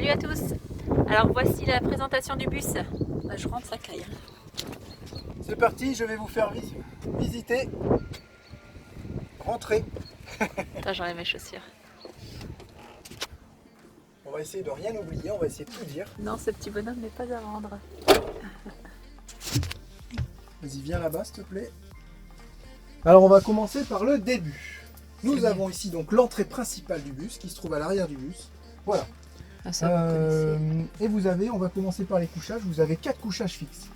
Salut à tous. Alors voici la présentation du bus. Bah, je rentre, ça caille. C'est parti, je vais vous faire visiter, rentrer. Attends, j'enlève mes chaussures. On va essayer de rien oublier, on va essayer de tout dire. Non, ce petit bonhomme n'est pas à vendre. Vas-y, viens là-bas, s'il te plaît. Alors, on va commencer par le début. Nous avons ici donc l'entrée principale du bus qui se trouve à l'arrière du bus. Voilà. Ah, ça, vous connaissez. Et vous avez, on va commencer par les couchages. Vous avez 4 couchages fixes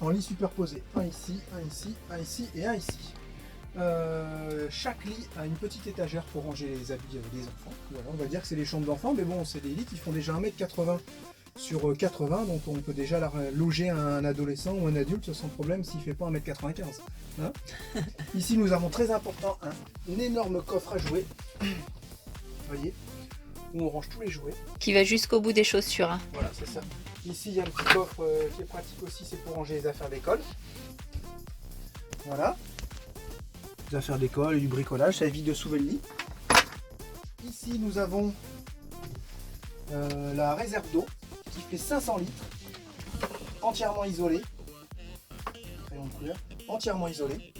en lit superposé. Un ici, un ici, un ici et un ici. Chaque lit a une petite étagère pour ranger les habits des enfants. Voilà, on va dire que c'est les chambres d'enfants, mais bon, c'est des lits qui font déjà 1m80 sur 80, donc on peut déjà loger un adolescent ou un adulte sans problème s'il ne fait pas 1m95. Hein. Ici, nous avons très important un énorme coffre à jouets. Vous voyez, où on range tous les jouets. Qui va jusqu'au bout des chaussures. Hein. Voilà, c'est ça. Ici, il y a un petit coffre qui est pratique aussi, c'est pour ranger les affaires d'école. Voilà. Les affaires d'école et du bricolage, ça évite de soulever le lit. Ici, nous avons la réserve d'eau qui fait 500 litres, entièrement isolée. Crayon de couleur, entièrement isolée.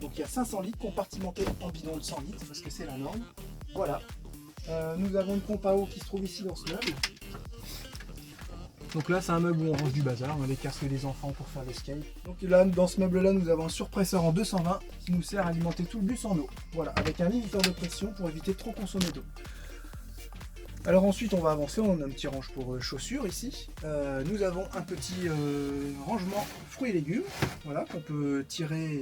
Donc il y a 500 litres compartimentés en bidon de 100 litres parce que c'est la norme. Voilà. Nous avons une pompe à eau qui se trouve ici dans ce meuble. Donc là, c'est un meuble où on range du bazar, les casques des enfants pour faire des skates. Donc là, dans ce meuble-là, nous avons un surpresseur en 220 qui nous sert à alimenter tout le bus en eau. Voilà, avec un limiteur de pression pour éviter de trop consommer d'eau. Alors ensuite, on va avancer, on a un petit range pour chaussures ici. Nous avons un petit rangement fruits et légumes, voilà, qu'on peut tirer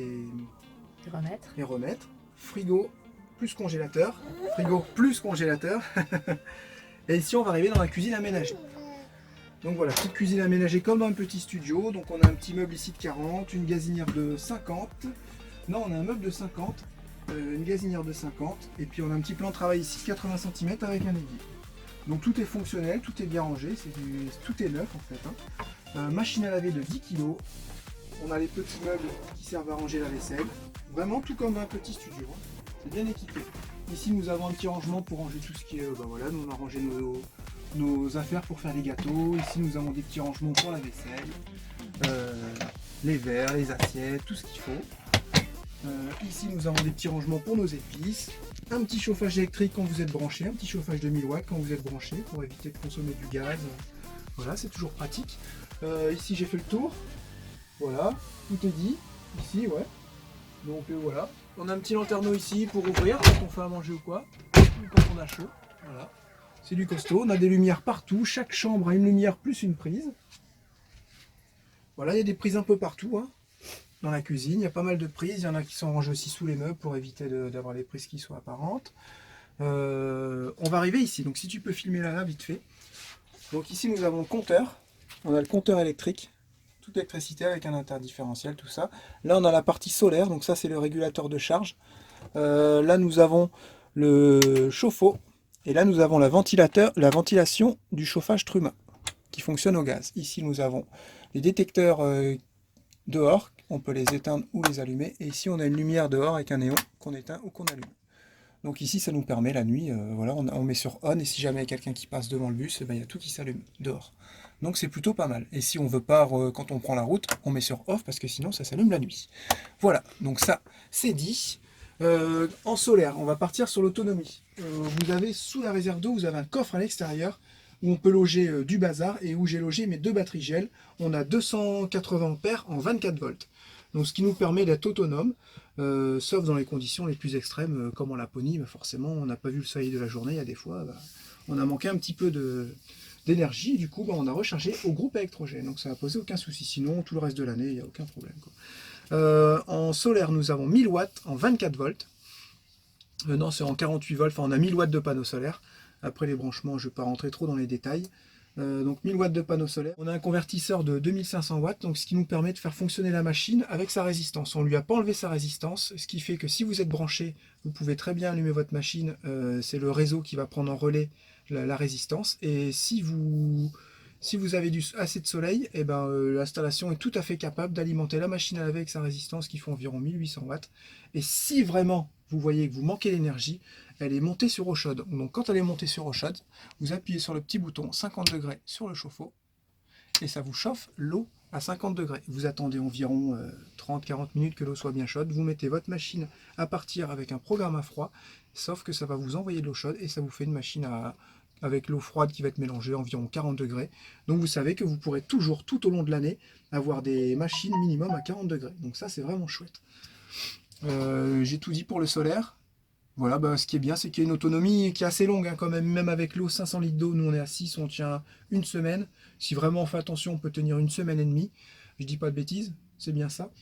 et remettre. Frigo plus congélateur. Frigo plus congélateur. Et ici, on va arriver dans la cuisine aménagée. Donc voilà, petite cuisine aménagée comme dans un petit studio. Donc on a un petit meuble ici de 40, une gazinière de 50. Non, on a un meuble de 50, une gazinière de 50. Et puis on a un petit plan de travail ici de 80 cm avec un évier. Donc tout est fonctionnel, tout est bien rangé, tout est neuf en fait. Machine à laver de 10 kg. On a les petits meubles qui servent à ranger la vaisselle. Vraiment tout comme un petit studio. C'est bien équipé. Ici nous avons un petit rangement pour ranger tout ce qui est... voilà, nous on a rangé nos affaires pour faire les gâteaux. Ici nous avons des petits rangements pour la vaisselle, les verres, les assiettes, tout ce qu'il faut. Ici nous avons des petits rangements pour nos épices, un petit chauffage électrique quand vous êtes branché, un petit chauffage de 1000 watts quand vous êtes branché pour éviter de consommer du gaz. Voilà, c'est toujours pratique. Ici j'ai fait le tour, voilà, tout est dit, ici ouais. Donc voilà, on a un petit lanterneau ici pour ouvrir quand on fait à manger ou quoi, ou quand on a chaud, voilà. C'est du costaud, on a des lumières partout, chaque chambre a une lumière plus une prise. Voilà, il y a des prises un peu partout, hein. Dans la cuisine, il y a pas mal de prises, il y en a qui sont rangées aussi sous les meubles pour éviter d'avoir les prises qui soient apparentes. On va arriver ici, donc si tu peux filmer là vite fait. Donc ici nous avons le compteur, on a le compteur électrique, toute l'électricité avec un interdifférentiel, tout ça. Là on a la partie solaire, donc ça c'est le régulateur de charge. Là nous avons le chauffe-eau, et là nous avons la ventilation du chauffage Truma, qui fonctionne au gaz. Ici nous avons les détecteurs dehors, on peut les éteindre ou les allumer, et ici on a une lumière dehors avec un néon qu'on éteint ou qu'on allume. Donc ici ça nous permet la nuit, voilà, on met sur on, et si jamais il y a quelqu'un qui passe devant le bus, il y a tout qui s'allume dehors. Donc c'est plutôt pas mal. Et si on veut pas, quand on prend la route, on met sur off parce que sinon ça s'allume la nuit. Voilà, donc ça c'est dit. En solaire, on va partir sur l'autonomie. Vous avez sous la réserve d'eau, vous avez un coffre à l'extérieur où on peut loger du bazar et où j'ai logé mes 2 batteries gel. On a 280 ampères en 24 volts. Donc ce qui nous permet d'être autonome, sauf dans les conditions les plus extrêmes, comme en Laponie, forcément on n'a pas vu le soleil de la journée, il y a des fois, on a manqué un petit peu d'énergie, et du coup on a rechargé au groupe électrogène, donc ça n'a posé aucun souci, sinon tout le reste de l'année il n'y a aucun problème, quoi. En solaire nous avons 1000 watts en 24 volts, non c'est en 48 volts, enfin on a 1000 watts de panneaux solaires. Après les branchements, je ne vais pas rentrer trop dans les détails. Donc 1000 watts de panneaux solaires. On a un convertisseur de 2500 watts, donc ce qui nous permet de faire fonctionner la machine avec sa résistance. On ne lui a pas enlevé sa résistance, ce qui fait que si vous êtes branché, vous pouvez très bien allumer votre machine. C'est le réseau qui va prendre en relais la résistance. Et si Si vous avez assez de soleil, eh ben, l'installation est tout à fait capable d'alimenter la machine à laver avec sa résistance qui fait environ 1800 watts. Et si vraiment vous voyez que vous manquez d'énergie, elle est montée sur eau chaude. Donc quand elle est montée sur eau chaude, vous appuyez sur le petit bouton 50 degrés sur le chauffe-eau et ça vous chauffe l'eau à 50 degrés. Vous attendez environ 30-40 minutes que l'eau soit bien chaude. Vous mettez votre machine à partir avec un programme à froid, sauf que ça va vous envoyer de l'eau chaude et ça vous fait une machine avec l'eau froide qui va être mélangée environ 40 degrés. Donc vous savez que vous pourrez toujours, tout au long de l'année, avoir des machines minimum à 40 degrés. Donc ça, c'est vraiment chouette. J'ai tout dit pour le solaire. Voilà, ce qui est bien, c'est qu'il y a une autonomie qui est assez longue, hein, quand même. Même avec l'eau, 500 litres d'eau, nous on est à 6, on tient une semaine. Si vraiment on fait attention, on peut tenir une semaine et demie. Je dis pas de bêtises, c'est bien ça.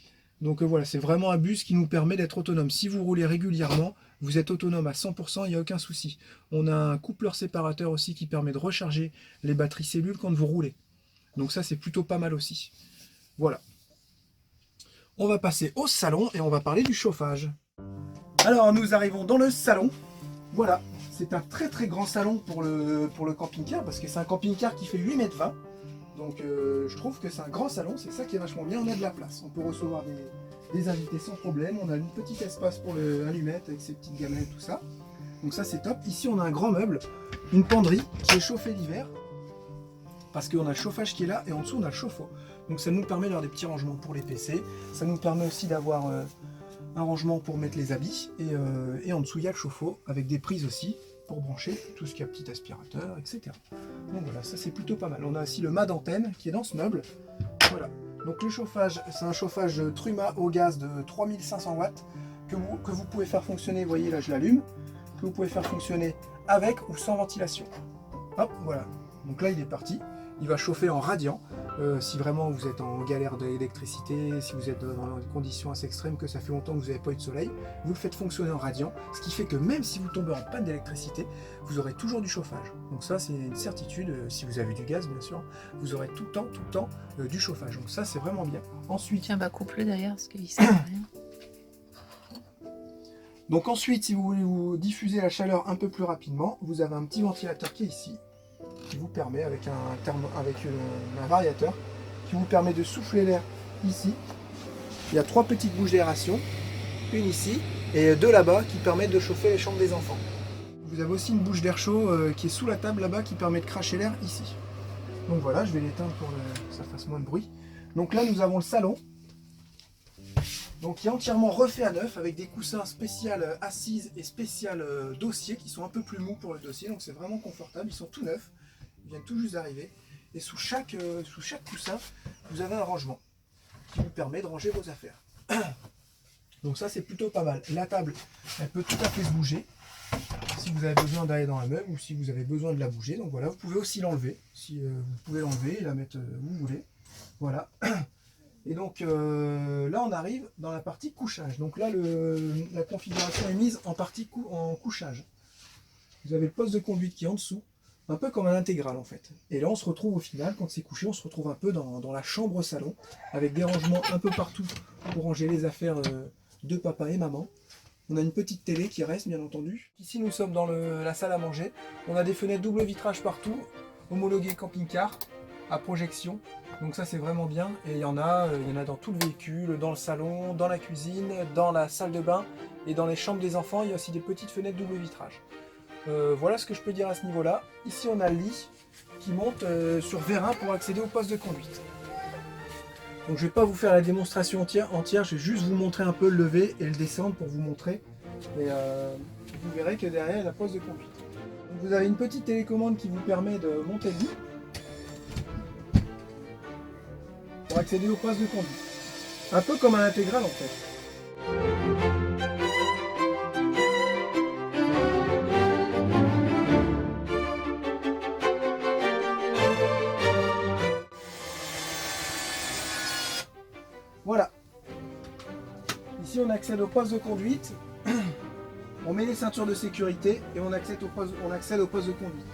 Donc voilà, c'est vraiment un bus qui nous permet d'être autonome. Si vous roulez régulièrement, vous êtes autonome à 100%, il n'y a aucun souci. On a un coupleur séparateur aussi qui permet de recharger les batteries cellules quand vous roulez. Donc ça, c'est plutôt pas mal aussi. Voilà. On va passer au salon et on va parler du chauffage. Alors, nous arrivons dans le salon. Voilà, c'est un très très grand salon pour le camping-car, parce que c'est un camping-car qui fait 8,20 m. Donc je trouve que c'est un grand salon, c'est ça qui est vachement bien, on a de la place. On peut recevoir des invités sans problème, on a un petit espace pour l'allumette avec ses petites gamelles, tout ça. Donc ça c'est top. Ici on a un grand meuble, une penderie qui est chauffée l'hiver, parce qu'on a le chauffage qui est là, et en dessous on a le chauffe-eau. Donc ça nous permet d'avoir des petits rangements pour les PC, ça nous permet aussi d'avoir un rangement pour mettre les habits, et en dessous il y a le chauffe-eau, avec des prises aussi, pour brancher tout ce qu'il y a petit aspirateur, etc. Donc voilà, ça c'est plutôt pas mal. On a aussi le mât d'antenne qui est dans ce meuble. Voilà. Donc le chauffage, c'est un chauffage Truma au gaz de 3500 watts que vous pouvez faire fonctionner, vous voyez là je l'allume, que vous pouvez faire fonctionner avec ou sans ventilation. Hop, voilà. Donc là il est parti. Il va chauffer en radiant. Si vraiment vous êtes en galère d'électricité, si vous êtes dans des conditions assez extrêmes, que ça fait longtemps que vous n'avez pas eu de soleil, vous le faites fonctionner en radiant, ce qui fait que même si vous tombez en panne d'électricité, vous aurez toujours du chauffage. Donc ça c'est une certitude, si vous avez du gaz bien sûr, vous aurez tout le temps du chauffage. Donc ça c'est vraiment bien. Ensuite, tiens, coupe-le derrière parce qu'il sert à rien. Donc ensuite, si vous voulez vous diffuser la chaleur un peu plus rapidement, vous avez un petit ventilateur qui est ici, qui vous permet, avec un variateur, qui vous permet de souffler l'air ici. Il y a 3 petites bouches d'aération, une ici et 2 là-bas qui permettent de chauffer les chambres des enfants. Vous avez aussi une bouche d'air chaud qui est sous la table là-bas qui permet de cracher l'air ici. Donc voilà, je vais l'éteindre pour que ça fasse moins de bruit. Donc là nous avons le salon, donc qui est entièrement refait à neuf avec des coussins spécial assises et spécial dossier qui sont un peu plus mous pour le dossier, donc c'est vraiment confortable, ils sont tout neufs. Ils viennent tout juste d'arriver. Et sous chaque coussin, vous avez un rangement qui vous permet de ranger vos affaires. Donc ça, c'est plutôt pas mal. La table, elle peut tout à fait se bouger si vous avez besoin d'aller dans un meuble ou si vous avez besoin de la bouger. Donc voilà, vous pouvez aussi l'enlever. Si vous pouvez l'enlever et la mettre où vous voulez. Voilà. Et donc là, on arrive dans la partie couchage. Donc là, la configuration est mise en partie en couchage. Vous avez le poste de conduite qui est en dessous. Un peu comme un intégral en fait. Et là on se retrouve au final, quand c'est couché, on se retrouve un peu dans la chambre salon, avec des rangements un peu partout pour ranger les affaires de papa et maman. On a une petite télé qui reste bien entendu. Ici nous sommes dans la salle à manger. On a des fenêtres double vitrage partout, homologuées camping-car, à projection. Donc ça c'est vraiment bien. Et il y en a dans tout le véhicule, dans le salon, dans la cuisine, dans la salle de bain et dans les chambres des enfants. Il y a aussi des petites fenêtres double vitrage. Voilà ce que je peux dire à ce niveau-là. Ici, on a le lit qui monte sur vérin pour accéder au poste de conduite. Donc, je ne vais pas vous faire la démonstration entière, je vais juste vous montrer un peu le lever et le descendre pour vous montrer. Et vous verrez que derrière, il y a la poste de conduite. Donc, vous avez une petite télécommande qui vous permet de monter le lit pour accéder au poste de conduite. Un peu comme un intégral en fait. Voilà. Ici on accède au poste de conduite, on met les ceintures de sécurité et on accède au poste de conduite.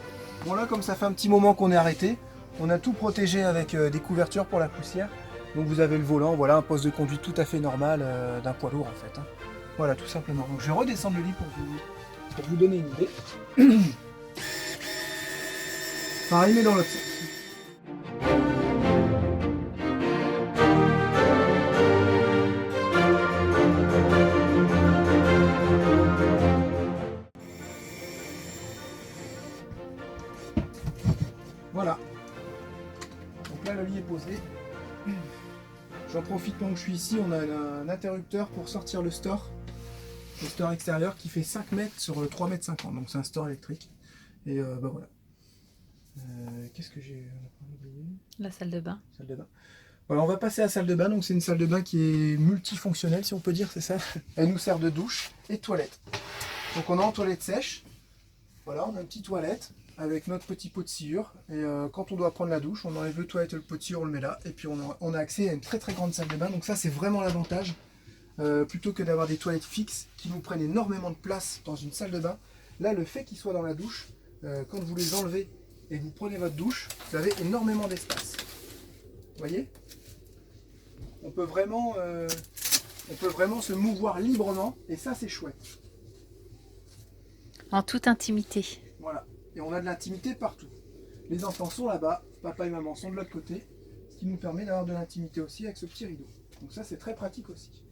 Bon là comme ça fait un petit moment qu'on est arrêté, on a tout protégé avec des couvertures pour la poussière. Donc vous avez le volant, voilà un poste de conduite tout à fait normal d'un poids lourd en fait. Voilà tout simplement. Donc je vais redescendre le lit pour vous donner une idée. Pareil mais dans l'autre sens. profite pendant que je suis ici, on a un interrupteur pour sortir le store extérieur qui fait 5 mètres sur 3,50 mètres. Donc c'est un store électrique. Et bah voilà. Qu'est-ce que j'ai oublié? La salle de bain. Salle de bain. Voilà, on va passer à la salle de bain. Donc c'est une salle de bain qui est multifonctionnelle, si on peut dire, c'est ça. Elle nous sert de douche et de toilette. Donc on est en toilette sèche. Voilà, on a une petite toilette avec notre petit pot de sciure. Et quand on doit prendre la douche, on enlève le toilette et le pot de sciure, on le met là. Et puis on a accès à une très très grande salle de bain. Donc ça c'est vraiment l'avantage. Plutôt que d'avoir des toilettes fixes qui nous prennent énormément de place dans une salle de bain. Là, le fait qu'ils soient dans la douche, quand vous les enlevez et vous prenez votre douche, vous avez énormément d'espace. Vous voyez ? On peut vraiment se mouvoir librement et ça c'est chouette. En toute intimité. Voilà. Et on a de l'intimité partout. Les enfants sont là-bas, papa et maman sont de l'autre côté, ce qui nous permet d'avoir de l'intimité aussi avec ce petit rideau. Donc ça c'est très pratique aussi.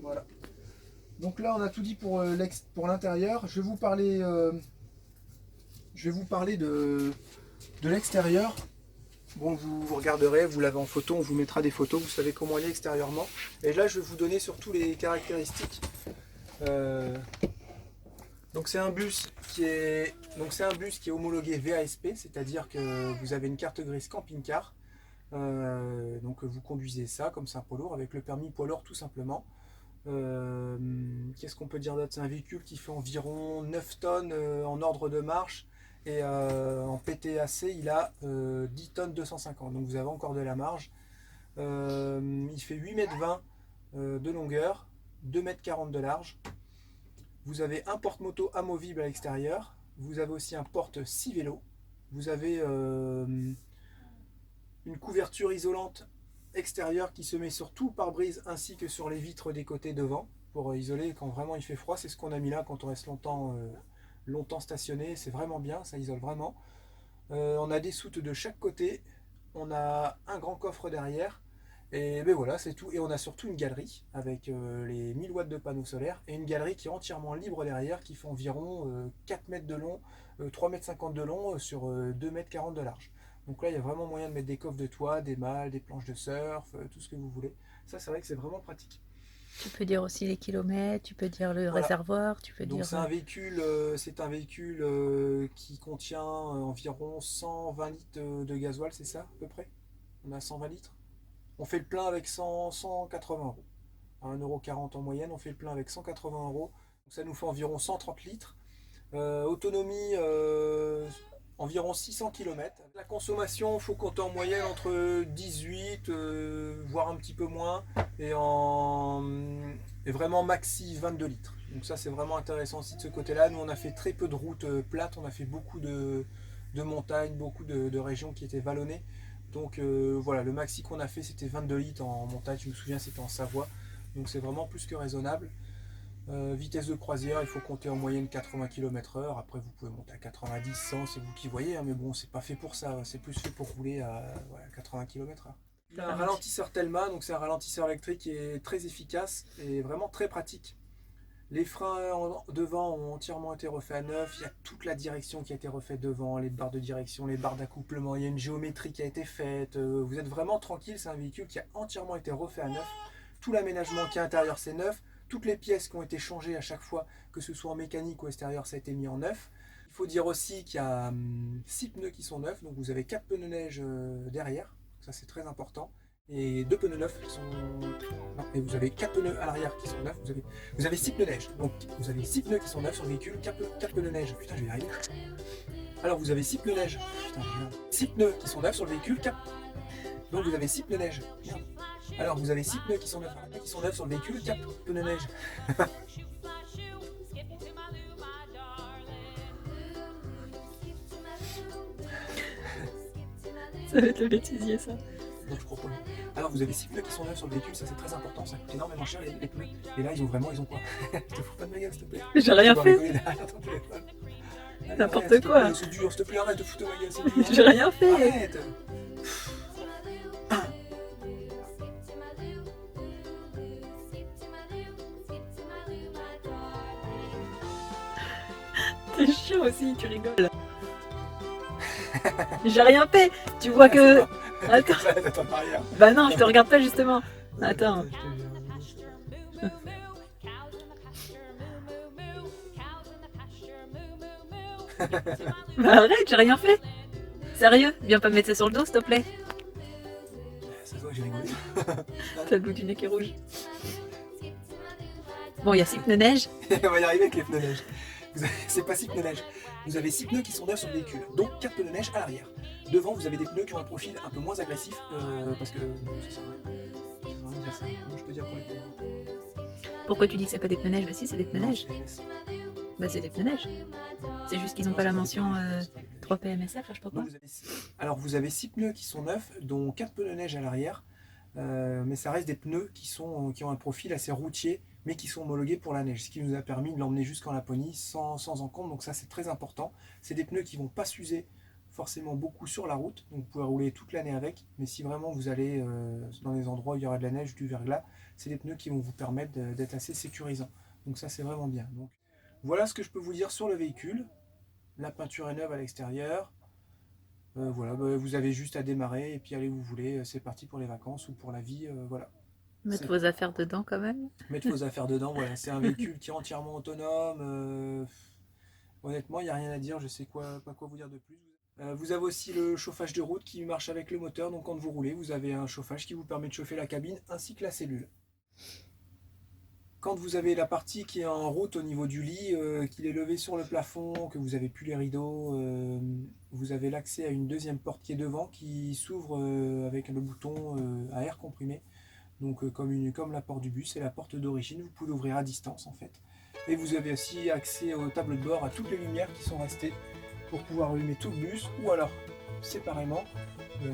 Voilà. Donc là on a tout dit pour l'intérieur. Je vais vous parler de l'extérieur. Bon, vous regarderez, vous l'avez en photo, on vous mettra des photos, vous savez comment il est extérieurement. Et là je vais vous donner surtout les caractéristiques. Donc c'est un bus qui est homologué VASP, c'est-à-dire que vous avez une carte grise camping-car. Donc vous conduisez ça comme c'est un poids lourd avec le permis poids lourd tout simplement. Qu'est-ce qu'on peut dire d'autre? C'est un véhicule qui fait environ 9 tonnes en ordre de marche et en PTAC il a 10 tonnes 250, donc vous avez encore de la marge. Il fait 8,20 m de longueur, 2,40 m de large. Vous avez un porte-moto amovible à l'extérieur, vous avez aussi un porte 6 vélos, vous avez une couverture isolante extérieur qui se met sur tout le pare-brise ainsi que sur les vitres des côtés devant pour isoler quand vraiment il fait froid. C'est ce qu'on a mis là quand on reste longtemps stationné, c'est vraiment bien, ça isole vraiment. On a des soutes de chaque côté, on a un grand coffre derrière et ben voilà, c'est tout. Et on a surtout une galerie avec les 1000 watts de panneaux solaires et une galerie qui est entièrement libre derrière qui fait environ 4 mètres de long, 3,50 m de long sur 2,40 m de large. Donc là, il y a vraiment moyen de mettre des coffres de toit, des malles, des planches de surf, tout ce que vous voulez. Ça, c'est vrai que c'est vraiment pratique. Tu peux dire aussi les kilomètres, tu peux dire le réservoir, tu peux donc dire... c'est un véhicule qui contient environ 120 litres de gasoil, c'est ça à peu près? On a 120 litres. On fait le plein avec 180 euros. À 1,40 € en moyenne, on fait le plein avec 180 euros. Donc ça nous fait environ 130 litres. Autonomie... environ 600 km. La consommation, il faut compter en moyenne entre 18, voire un petit peu moins, et vraiment maxi 22 litres. Donc ça c'est vraiment intéressant aussi de ce côté-là. Nous on a fait très peu de routes plates, on a fait beaucoup de montagnes, beaucoup de régions qui étaient vallonnées. Donc voilà, le maxi qu'on a fait c'était 22 litres en montagne, je me souviens c'était en Savoie. Donc c'est vraiment plus que raisonnable. Vitesse de croisière, il faut compter en moyenne 80 km/h. Après, vous pouvez monter à 90, 100, c'est vous qui voyez, hein, mais bon, c'est pas fait pour ça. C'est plus fait pour rouler à 80 km/h. Il a un ralentisseur Telma, donc c'est un ralentisseur électrique qui est très efficace et vraiment très pratique. Les freins devant ont entièrement été refaits à neuf. Il y a toute la direction qui a été refaite devant, les barres de direction, les barres d'accouplement. Il y a une géométrie qui a été faite. Vous êtes vraiment tranquille. C'est un véhicule qui a entièrement été refait à neuf. Tout l'aménagement qui est à l'intérieur, c'est neuf. Toutes les pièces qui ont été changées à chaque fois, que ce soit en mécanique ou extérieur, ça a été mis en neuf. Il faut dire aussi qu'il y a 6 pneus qui sont neufs. Donc vous avez 4 pneus neige derrière. Ça, c'est très important. Et 2 pneus neufs qui sont... Non, et vous avez 4 pneus à l'arrière qui sont neufs. Vous avez 6 pneus neige. Donc vous avez 6 pneus qui sont neufs sur le véhicule, 4 pneus neige. Putain, je vais y arriver. Alors vous avez 6 pneus neige. Putain, 6 pneus qui sont neufs sur le véhicule, 4... Donc vous avez 6 pneus neige. Merde. Alors vous avez 6 pneus qui sont neufs sur le véhicule, 4 pneus neige. Ça va être le bêtisier ça. Donc je propose. Alors vous avez 6 pneus qui sont neufs sur le véhicule, ça c'est très important, ça coûte énormément cher les pneus. Et là ils ont quoi? Je te fous pas de ma gueule s'il te plaît. J'ai rien fait. N'importe quoi. C'est dur, s'il te plaît, arrête de foutre de ma gueule, c'est dur. J'ai rien fait. Arrête. T'es chiant aussi, tu rigoles. J'ai rien fait. Tu vois que Attends. Ça, la tête en arrière. Bah non, je te regarde pas justement. Attends. Bah arrête, j'ai rien fait. Sérieux, viens pas me mettre ça sur le dos, s'il te plaît. Ça se voit, j'ai rigolé. T'as le bout du nez qui est rouge. Bon, il y a 6 pneus neige. On va y arriver avec les pneus neige. C'est pas 6 pneus neige. Vous avez 6 pneus qui sont neufs sur le véhicule, donc 4 pneus neige à l'arrière. Devant, vous avez des pneus qui ont un profil un peu moins agressif, parce que... Comment je peux dire pour les pneus? Pourquoi tu dis que c'est pas des pneus neige? Bah si, c'est des pneus neige. Bah c'est des pneus neige. C'est juste qu'ils n'ont pas la mention 3 PMSF, je sais pas quoi. Alors vous avez 6 pneus qui sont neufs, dont 4 pneus neige à l'arrière. Mais ça reste des pneus qui ont un profil assez routier, mais qui sont homologués pour la neige, ce qui nous a permis de l'emmener jusqu'en Laponie sans encombre, donc ça c'est très important. C'est des pneus qui ne vont pas s'user forcément beaucoup sur la route, donc vous pouvez rouler toute l'année avec, mais si vraiment vous allez dans des endroits où il y aura de la neige, du verglas, c'est des pneus qui vont vous permettre d'être assez sécurisants, donc ça c'est vraiment bien. Donc, voilà ce que je peux vous dire sur le véhicule. La peinture est neuve à l'extérieur. Voilà, vous avez juste à démarrer et puis allez où vous voulez, c'est parti pour les vacances ou pour la vie, voilà. Mettre vos affaires dedans quand même. Mettre vos affaires dedans, voilà. C'est un véhicule qui est entièrement autonome. Honnêtement, il n'y a rien à dire, je sais pas quoi vous dire de plus. Vous avez aussi le chauffage de route qui marche avec le moteur, donc quand vous roulez, vous avez un chauffage qui vous permet de chauffer la cabine ainsi que la cellule. Quand vous avez la partie qui est en route au niveau du lit, qu'il est levé sur le plafond, que vous n'avez plus les rideaux, vous avez l'accès à une deuxième porte qui est devant, qui s'ouvre avec le bouton à air comprimé. Donc comme la porte du bus, c'est la porte d'origine, vous pouvez l'ouvrir à distance en fait. Et vous avez aussi accès au tableau de bord, à toutes les lumières qui sont restées pour pouvoir allumer tout le bus, ou alors séparément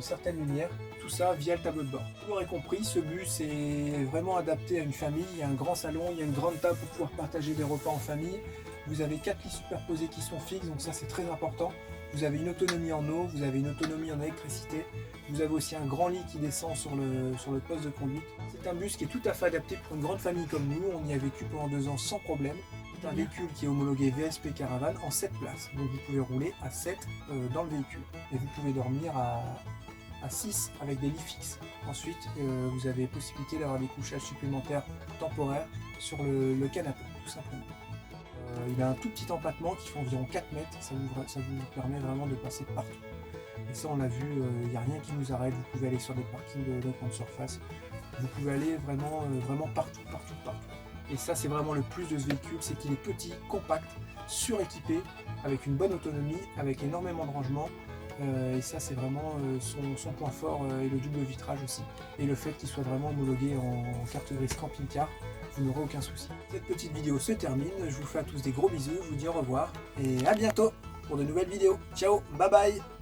certaines lumières, tout ça via le tableau de bord. Vous l'aurez compris, ce bus est vraiment adapté à une famille. Il y a un grand salon, il y a une grande table pour pouvoir partager des repas en famille. Vous avez 4 lits superposés qui sont fixes, donc ça c'est très important. Vous avez une autonomie en eau, vous avez une autonomie en électricité. Vous avez aussi un grand lit qui descend sur le poste de conduite. C'est un bus qui est tout à fait adapté pour une grande famille comme nous. On y a vécu pendant 2 ans sans problème. C'est un véhicule qui est homologué VSP Caravane en 7 places. Donc vous pouvez rouler à 7 dans le véhicule. Et vous pouvez dormir à 6 avec des lits fixes. Ensuite, vous avez possibilité d'avoir des couchages supplémentaires temporaires sur le canapé, tout simplement. Il a un tout petit empattement qui fait environ 4 mètres. Ça vous permet vraiment de passer partout. Et ça, on l'a vu, il n'y a rien qui nous arrête. Vous pouvez aller sur des parkings de grande surface. Vous pouvez aller vraiment partout. Et ça, c'est vraiment le plus de ce véhicule, c'est qu'il est petit, compact, suréquipé, avec une bonne autonomie, avec énormément de rangement. Et ça, c'est vraiment son point fort, et le double vitrage aussi. Et le fait qu'il soit vraiment homologué en carte grise camping-car, vous n'aurez aucun souci. Cette petite vidéo se termine. Je vous fais à tous des gros bisous, je vous dis au revoir et à bientôt pour de nouvelles vidéos. Ciao, bye bye.